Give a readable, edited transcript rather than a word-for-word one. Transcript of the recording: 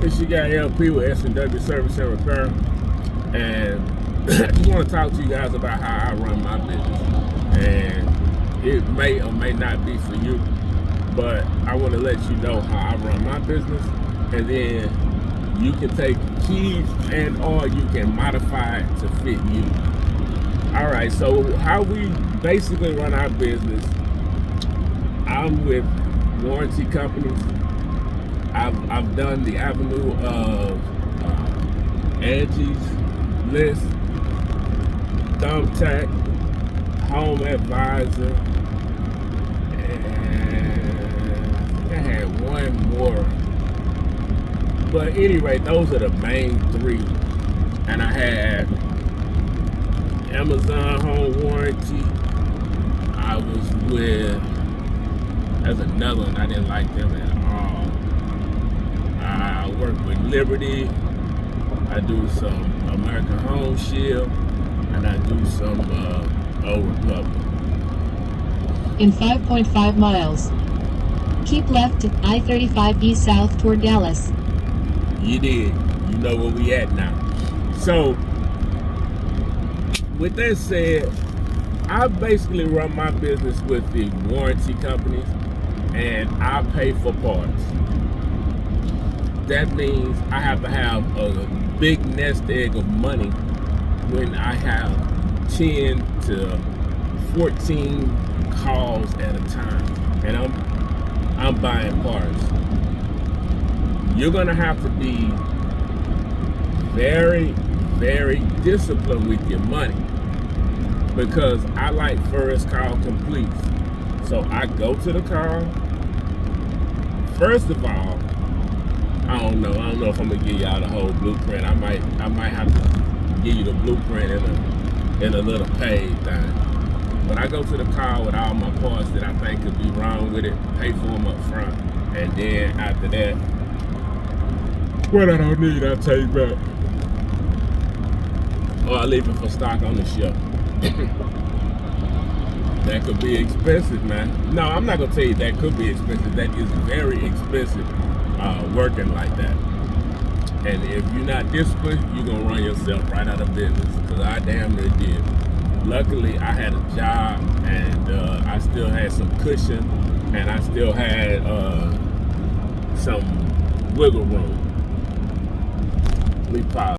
It's your guy LP with S&W Service and Repair, and I just want to talk to you guys about how I run my business. And it may or may not be for you, but I want to let you know how I run my business, and then you can take keys and or you can modify it to fit you. All right, so how we basically run our business, I'm with warranty companies. I've done the avenue of Angie's List, Thumbtack, Home Advisor, and I had one more. But anyway, those are the main three. And I had Amazon Home Warranty. I was with, that's another one, I didn't like them at all. I work with Liberty. I do some American Home Shield, and I do some Old Republic. In 5.5 miles, keep left at I-35 East South toward Dallas. You did. You know where we at now. So, with that said, I basically run my business with the warranty companies, and I pay for parts. That means I have to have a big nest egg of money when I have 10 to 14 calls at a time, and I'm buying parts. You're gonna have to be very, very disciplined with your money, because I like first call completes. So I go to the car. First of all, I don't know if I'm gonna give y'all the whole blueprint. I might have to give you the blueprint in a little paid thing. But I go to the car with all my parts that I think could be wrong with it, pay for them up front, and then after that, what I don't need, I take back. Or I leave it for stock on the shelf. That could be expensive, man. No, I'm not gonna tell you that could be expensive. That is very expensive, working like that. And if you're not disciplined, you're gonna run yourself right out of business, because I damn near did. Luckily, I had a job, and I still had some cushion, and I still had some wiggle room. Let me pause.